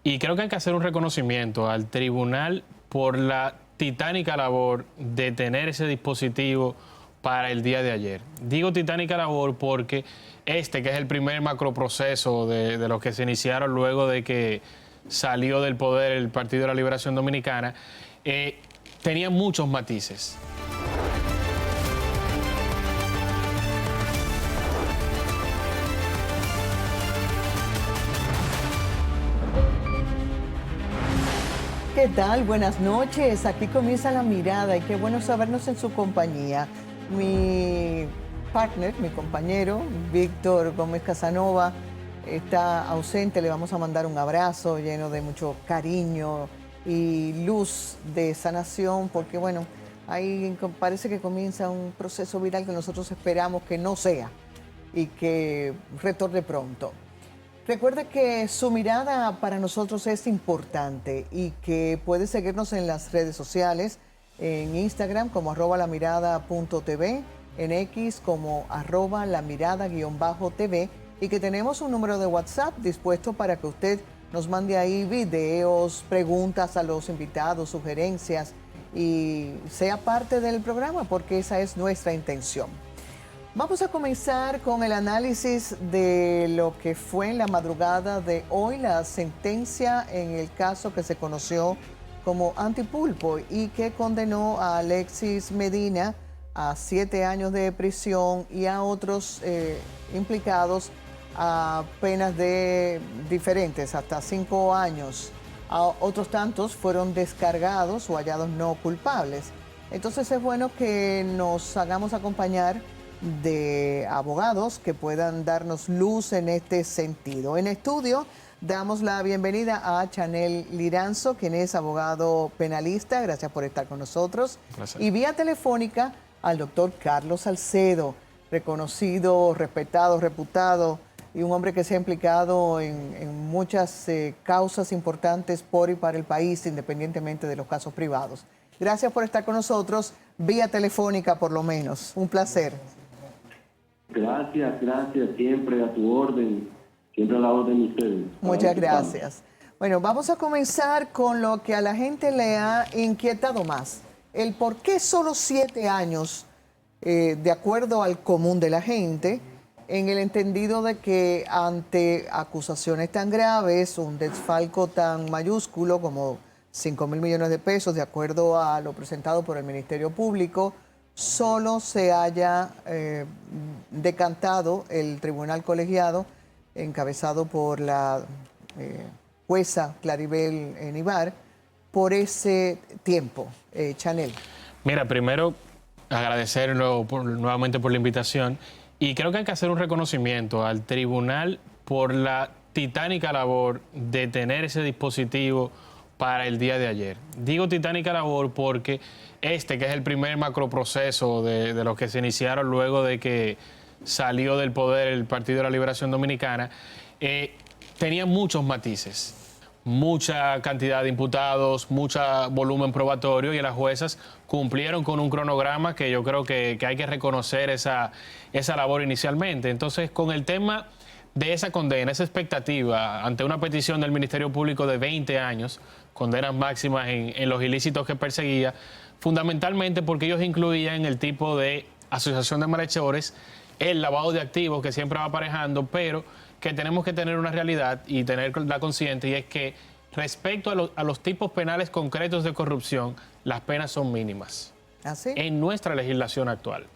Y creo que hay que hacer un reconocimiento al tribunal por la titánica labor de tener ese dispositivo para el día de ayer. Digo titánica labor porque que es el primer macroproceso de los que se iniciaron luego de que salió del poder el Partido de la Liberación Dominicana, tenía muchos matices. ¿Qué tal? Buenas noches. Aquí comienza La Mirada y qué bueno sabernos en su compañía. Mi partner, mi compañero, Víctor Gómez Casanova, está ausente. Le vamos a mandar un abrazo lleno de mucho cariño y luz de sanación, porque bueno, ahí parece que comienza un proceso viral que nosotros esperamos que no sea y que retorne pronto. Recuerde que su mirada para nosotros es importante y que puede seguirnos en las redes sociales, en Instagram como @lamirada.tv, en X como @lamirada_tv, y que tenemos un número de WhatsApp dispuesto para que usted nos mande ahí videos, preguntas a los invitados, sugerencias y sea parte del programa, porque esa es nuestra intención. Vamos a comenzar con el análisis de lo que fue en la madrugada de hoy la sentencia en el caso que se conoció como Antipulpo y que condenó a Alexis Medina a 7 años de prisión y a otros implicados a penas diferentes, hasta 5 años. Otros tantos fueron descargados o hallados no culpables. Entonces es bueno que nos hagamos acompañar de abogados que puedan darnos luz en este sentido. En estudio damos la bienvenida a Chanel Liranzo, quien es abogado penalista. Gracias por estar con nosotros. Gracias. Y vía telefónica al doctor Carlos Salcedo, reconocido, respetado, reputado y un hombre que se ha implicado en muchas causas importantes por y para el país, independientemente de los casos privados. Gracias por estar con nosotros, vía telefónica por lo menos. Un placer. Gracias, siempre a tu orden, siempre a la orden de ustedes. Muchas gracias. Bueno, vamos a comenzar con lo que a la gente le ha inquietado más. El por qué solo 7 años, de acuerdo al común de la gente, en el entendido de que ante acusaciones tan graves, un desfalco tan mayúsculo como 5.000 millones de pesos, de acuerdo a lo presentado por el Ministerio Público, solo se haya decantado el tribunal colegiado, encabezado por la jueza Claribel Nivar, por ese tiempo. Chanel. Mira, primero agradecerlo nuevamente por la invitación y creo que hay que hacer un reconocimiento al tribunal por la titánica labor de tener ese dispositivo para el día de ayer. Digo titánica labor porque que es el primer macroproceso de los que se iniciaron luego de que salió del poder el Partido de la Liberación Dominicana, tenía muchos matices, mucha cantidad de imputados, mucho volumen probatorio, y las juezas cumplieron con un cronograma que yo creo que hay que reconocer esa labor inicialmente. Entonces, con el tema de esa condena, esa expectativa ante una petición del Ministerio Público de 20 años, condenas máximas en los ilícitos que perseguía, fundamentalmente porque ellos incluían el tipo de asociación de malhechores, el lavado de activos que siempre va aparejando, pero que tenemos que tener una realidad y tenerla consciente, y es que respecto a los tipos penales concretos de corrupción, las penas son mínimas. ¿Ah, sí? En nuestra legislación actual.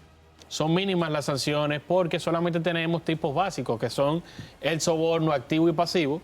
Son mínimas las sanciones porque solamente tenemos tipos básicos, que son el soborno activo y pasivo.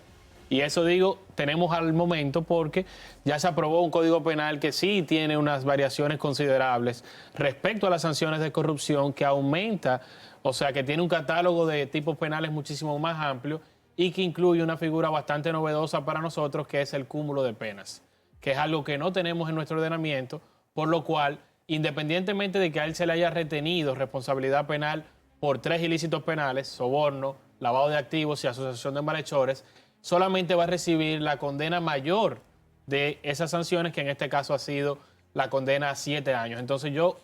Y eso digo, tenemos al momento porque ya se aprobó un código penal que sí tiene unas variaciones considerables respecto a las sanciones de corrupción, que aumenta, o sea, que tiene un catálogo de tipos penales muchísimo más amplio y que incluye una figura bastante novedosa para nosotros, que es el cúmulo de penas, que es algo que no tenemos en nuestro ordenamiento, por lo cual, independientemente de que a él se le haya retenido responsabilidad penal por 3 ilícitos penales, soborno, lavado de activos y asociación de malhechores, solamente va a recibir la condena mayor de esas sanciones, que en este caso ha sido la condena a 7 años. Entonces yo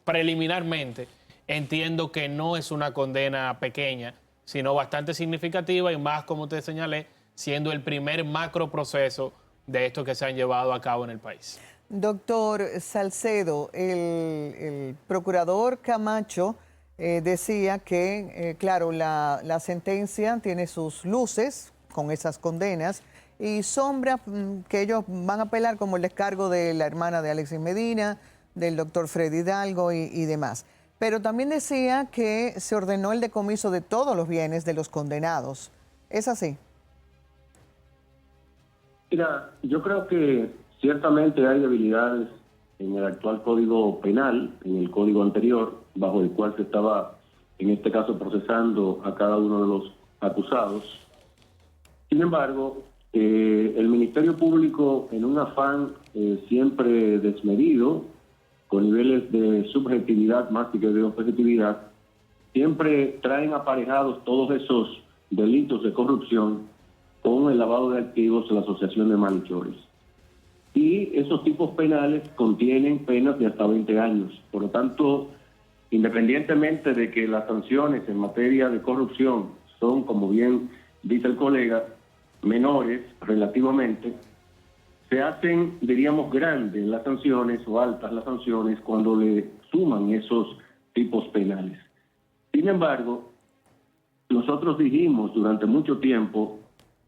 preliminarmente entiendo que no es una condena pequeña, sino bastante significativa, y más, como te señalé, siendo el primer macro proceso de estos que se han llevado a cabo en el país. Doctor Salcedo, el procurador Camacho decía que, claro, la sentencia tiene sus luces con esas condenas y sombras que ellos van a apelar, como el descargo de la hermana de Alexis Medina, del doctor Freddy Hidalgo y demás. Pero también decía que se ordenó el decomiso de todos los bienes de los condenados. ¿Es así? Mira, yo creo que ciertamente hay debilidades en el actual Código Penal, en el Código anterior, bajo el cual se estaba, en este caso, procesando a cada uno de los acusados. Sin embargo, el Ministerio Público, en un afán siempre desmedido, con niveles de subjetividad más que de objetividad, siempre traen aparejados todos esos delitos de corrupción con el lavado de activos, la asociación de malhechores. Y esos tipos penales contienen penas de hasta 20 años. Por lo tanto, independientemente de que las sanciones en materia de corrupción son, como bien dice el colega, menores relativamente, se hacen, diríamos, grandes las sanciones o altas las sanciones cuando le suman esos tipos penales. Sin embargo, nosotros dijimos durante mucho tiempo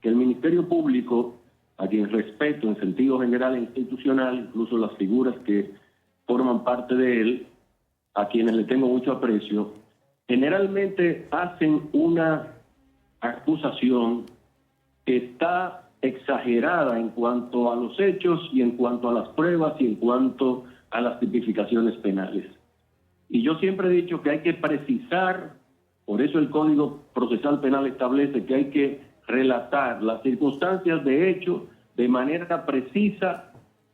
que el Ministerio Público, a quien respeto en sentido general e institucional, incluso las figuras que forman parte de él, a quienes le tengo mucho aprecio, generalmente hacen una acusación que está exagerada en cuanto a los hechos y en cuanto a las pruebas y en cuanto a las tipificaciones penales. Y yo siempre he dicho que hay que precisar, por eso el Código Procesal Penal establece que hay que relatar las circunstancias de hecho de manera precisa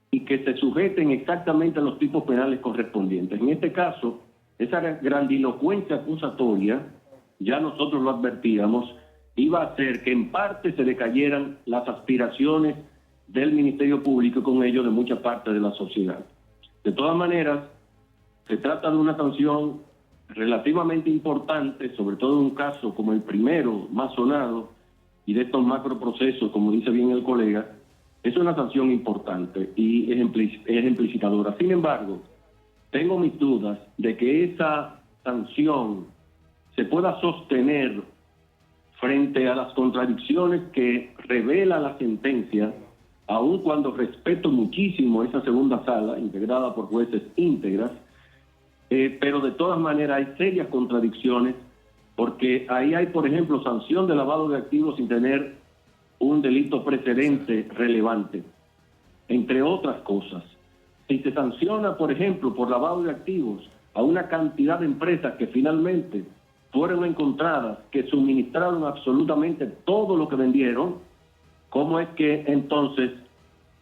y que se sujeten exactamente a los tipos penales correspondientes. En este caso, esa grandilocuencia acusatoria, ya nosotros lo advertíamos, iba a hacer que en parte se decayeran las aspiraciones del Ministerio Público y con ello de mucha parte de la sociedad. De todas maneras, se trata de una sanción relativamente importante, sobre todo en un caso como el primero, más sonado, y de estos macroprocesos, como dice bien el colega, es una sanción importante y ejemplificadora. Sin embargo, tengo mis dudas de que esa sanción se pueda sostener frente a las contradicciones que revela la sentencia, aun cuando respeto muchísimo esa segunda sala, integrada por jueces íntegras, pero de todas maneras hay serias contradicciones, porque ahí hay, por ejemplo, sanción de lavado de activos sin tener un delito precedente relevante, entre otras cosas. Si se sanciona, por ejemplo, por lavado de activos a una cantidad de empresas que finalmente fueron encontradas que suministraron absolutamente todo lo que vendieron, ¿cómo es que entonces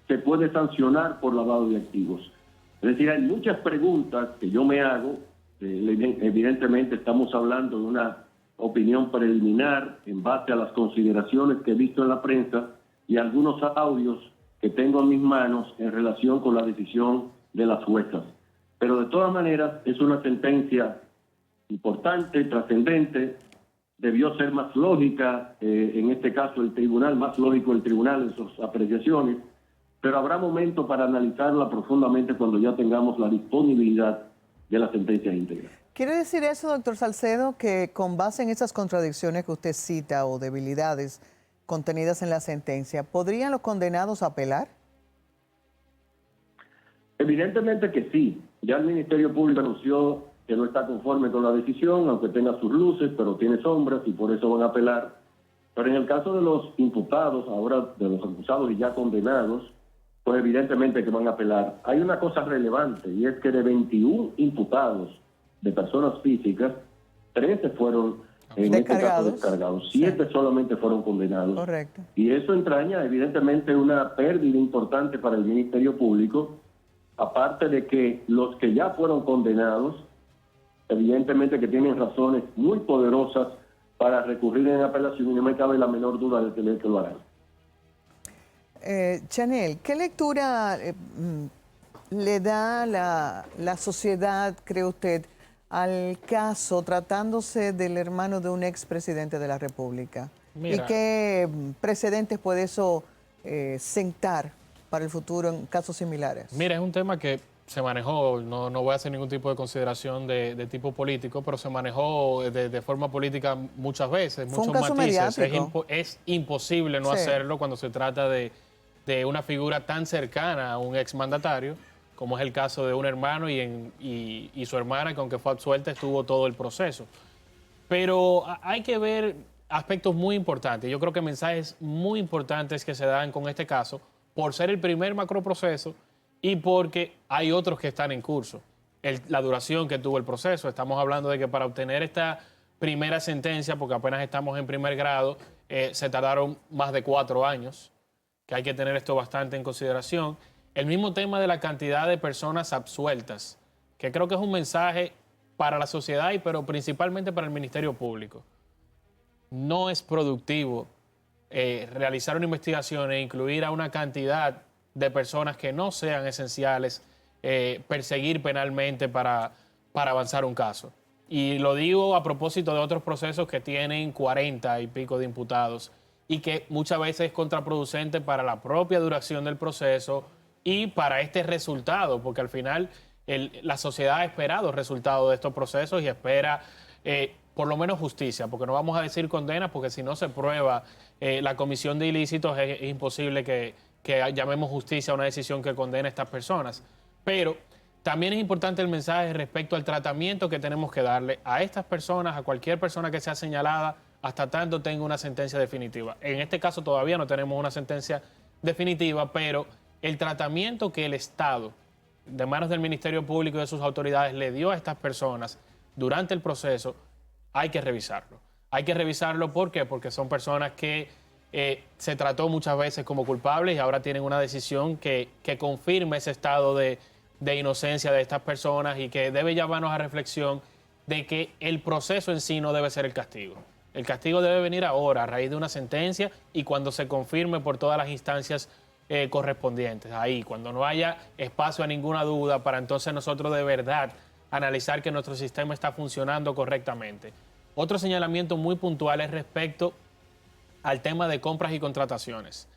se puede sancionar por lavado de activos? Es decir, hay muchas preguntas que yo me hago. Evidentemente estamos hablando de una opinión preliminar en base a las consideraciones que he visto en la prensa y algunos audios que tengo en mis manos en relación con la decisión de las juezas. Pero de todas maneras es una sentencia importante, trascendente, debió ser más lógica, en este caso el tribunal, más lógico el tribunal en sus apreciaciones, pero habrá momento para analizarla profundamente cuando ya tengamos la disponibilidad de la sentencia íntegra. ¿Quiere decir eso, doctor Salcedo, que con base en esas contradicciones que usted cita o debilidades contenidas en la sentencia, ¿podrían los condenados apelar? Evidentemente que sí. Ya el Ministerio Público anunció que no está conforme con la decisión, aunque tenga sus luces, pero tiene sombras y por eso van a apelar. Pero en el caso de los imputados, ahora de los acusados y ya condenados, pues evidentemente que van a apelar. Hay una cosa relevante y es que de 21 imputados de personas físicas, 13 fueron en este caso descargados, 7 sí. Solamente fueron condenados. Correcto. Y eso entraña evidentemente una pérdida importante para el Ministerio Público, aparte de que los que ya fueron condenados, evidentemente que tienen razones muy poderosas para recurrir en apelación y no me cabe la menor duda de que lo harán. Chanel, ¿qué lectura le da la sociedad, cree usted, al caso tratándose del hermano de un expresidente de la República? Mira. ¿Y qué precedentes puede eso sentar para el futuro en casos similares? Mira, es un tema que se manejó, no voy a hacer ningún tipo de consideración de tipo político, pero se manejó de forma política muchas veces, Fue un muchos caso matices. mediático. Es imposible no Sí. hacerlo cuando se trata de una figura tan cercana a un exmandatario, como es el caso de un hermano y su hermana, que aunque fue absuelta, estuvo todo el proceso. Pero hay que ver aspectos muy importantes. Yo creo que mensajes muy importantes que se dan con este caso, por ser el primer macroproceso y porque hay otros que están en curso. La duración que tuvo el proceso. Estamos hablando de que para obtener esta primera sentencia, porque apenas estamos en primer grado, se tardaron más de 4 años, que hay que tener esto bastante en consideración. El mismo tema de la cantidad de personas absueltas, que creo que es un mensaje para la sociedad, pero principalmente para el Ministerio Público. No es productivo realizar una investigación e incluir a una cantidad de personas que no sean esenciales, perseguir penalmente para avanzar un caso. Y lo digo a propósito de otros procesos que tienen 40 y pico de imputados y que muchas veces es contraproducente para la propia duración del proceso y para este resultado, porque al final la sociedad ha esperado resultados de estos procesos y espera por lo menos justicia, porque no vamos a decir condena, porque si no se prueba la comisión de ilícitos es imposible que llamemos justicia a una decisión que condene a estas personas. Pero también es importante el mensaje respecto al tratamiento que tenemos que darle a estas personas, a cualquier persona que sea señalada, hasta tanto tenga una sentencia definitiva. En este caso todavía no tenemos una sentencia definitiva, pero el tratamiento que el Estado, de manos del Ministerio Público y de sus autoridades, le dio a estas personas durante el proceso, hay que revisarlo. Hay que revisarlo, ¿por qué? Porque son personas que se trató muchas veces como culpables y ahora tienen una decisión que confirma ese estado de inocencia de estas personas y que debe llamarnos a reflexión de que el proceso en sí no debe ser el castigo. El castigo debe venir ahora, a raíz de una sentencia y cuando se confirme por todas las instancias correspondientes. Ahí, cuando no haya espacio a ninguna duda, para entonces nosotros de verdad analizar que nuestro sistema está funcionando correctamente. Otro señalamiento muy puntual es respecto al tema de compras y contrataciones.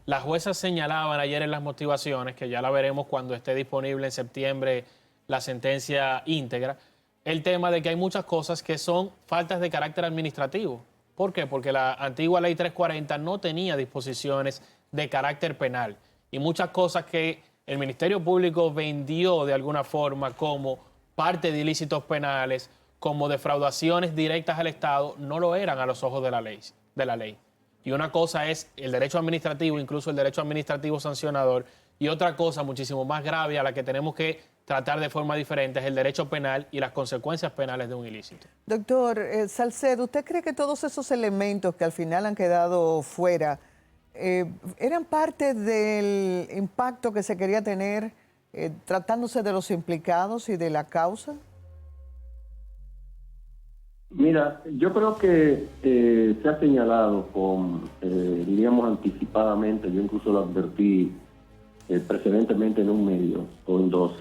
Las juezas señalaban ayer en las motivaciones, que ya la veremos cuando esté disponible en septiembre la sentencia íntegra, el tema de que hay muchas cosas que son faltas de carácter administrativo. ¿Por qué? Porque la antigua ley 340 no tenía disposiciones de carácter penal y muchas cosas que el Ministerio Público vendió de alguna forma como parte de ilícitos penales, como defraudaciones directas al Estado, no lo eran a los ojos de la ley. Y una cosa es el derecho administrativo, incluso el derecho administrativo sancionador, y otra cosa muchísimo más grave a la que tenemos que tratar de forma diferente es el derecho penal y las consecuencias penales de un ilícito. Doctor Salcedo, ¿usted cree que todos esos elementos que al final han quedado fuera eran parte del impacto que se quería tener tratándose de los implicados y de la causa? Mira, yo creo que se ha señalado diríamos anticipadamente, yo incluso lo advertí precedentemente en un medio o en dos,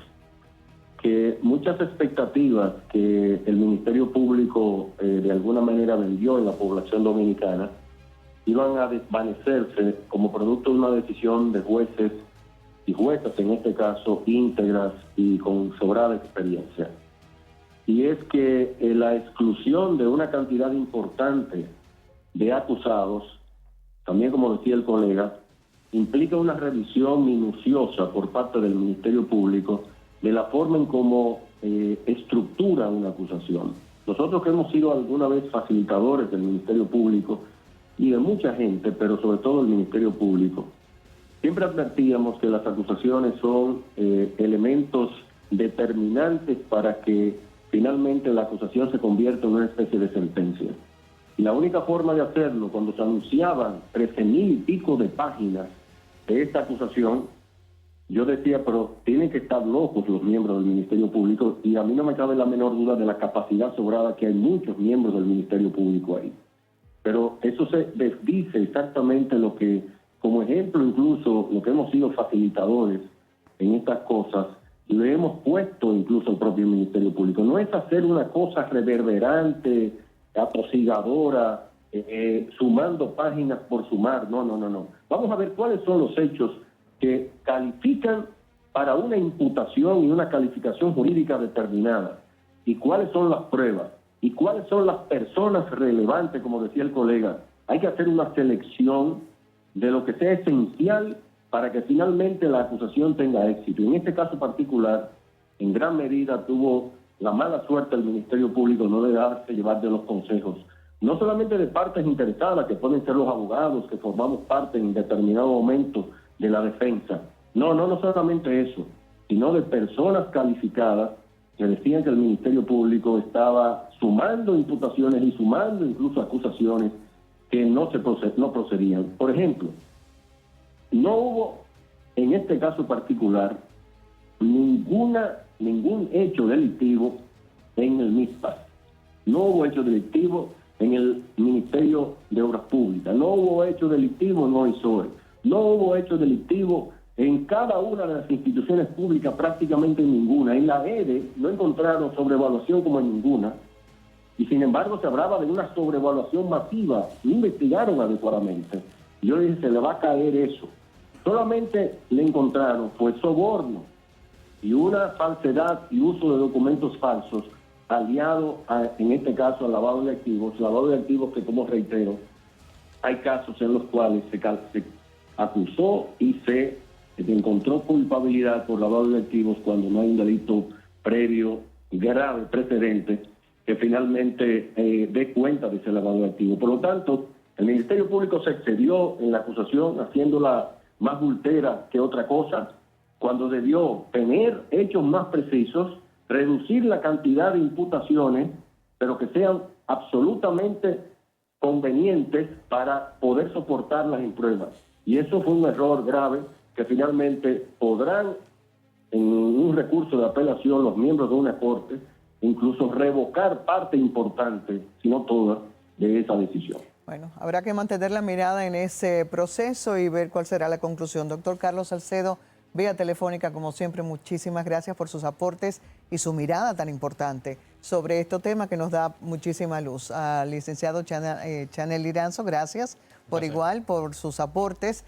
que muchas expectativas que el Ministerio Público de alguna manera vendió en la población dominicana iban a desvanecerse como producto de una decisión de jueces y juezas, en este caso, íntegras y con sobrada experiencia. Y es que la exclusión de una cantidad importante de acusados, también como decía el colega, implica una revisión minuciosa por parte del Ministerio Público de la forma en cómo estructura una acusación. Nosotros que hemos sido alguna vez facilitadores del Ministerio Público y de mucha gente, pero sobre todo el Ministerio Público, siempre advertíamos que las acusaciones son elementos determinantes para que finalmente la acusación se convierta en una especie de sentencia. Y la única forma de hacerlo, cuando se anunciaban 13,000 y pico de páginas de esta acusación, yo decía, pero tienen que estar locos los miembros del Ministerio Público, y a mí no me cabe la menor duda de la capacidad sobrada que hay muchos miembros del Ministerio Público ahí. Pero eso se desdice exactamente lo que, como ejemplo incluso, lo que hemos sido facilitadores en estas cosas, y le hemos puesto incluso al propio Ministerio Público. No es hacer una cosa reverberante, atosigadora, sumando páginas por sumar. No, no, no, no. Vamos a ver cuáles son los hechos que califican para una imputación y una calificación jurídica determinada, y cuáles son las pruebas, y cuáles son las personas relevantes, como decía el colega. Hay que hacer una selección de lo que sea esencial para que finalmente la acusación tenga éxito. Y en este caso particular, en gran medida tuvo la mala suerte del Ministerio Público no de darse llevar de los consejos, no solamente de partes interesadas, que pueden ser los abogados, que formamos parte en determinado momento de la defensa. No solamente eso, sino de personas calificadas que decían que el Ministerio Público estaba sumando imputaciones y sumando incluso acusaciones que no procedían. Por ejemplo, no hubo en este caso particular ningún hecho delictivo en el MISPAS. No hubo hecho delictivo en el Ministerio de Obras Públicas. No hubo hecho delictivo en OISOE. No hubo hecho delictivo en cada una de las instituciones públicas, prácticamente en ninguna. En la EDE no encontraron sobrevaluación como en ninguna. Y sin embargo se hablaba de una sobrevaluación masiva. No investigaron adecuadamente. Yo dije, se le va a caer eso. Solamente le encontraron fue soborno y una falsedad y uso de documentos falsos aliado en este caso al lavado de activos que, como reitero, hay casos en los cuales se acusó y se encontró culpabilidad por lavado de activos cuando no hay un delito previo, grave, precedente, que finalmente dé cuenta de ese lavado de activos. Por lo tanto, el Ministerio Público se excedió en la acusación, haciéndola más bultera que otra cosa, cuando debió tener hechos más precisos, reducir la cantidad de imputaciones, pero que sean absolutamente convenientes para poder soportarlas en pruebas. Y eso fue un error grave que finalmente podrán, en un recurso de apelación, los miembros de una corte, incluso revocar parte importante, si no toda, de esa decisión. Bueno, habrá que mantener la mirada en ese proceso y ver cuál será la conclusión. Doctor Carlos Salcedo, vía telefónica, como siempre, muchísimas gracias por sus aportes y su mirada tan importante sobre este tema que nos da muchísima luz. Al licenciado Chanel Liranzo, gracias por igual, por sus aportes.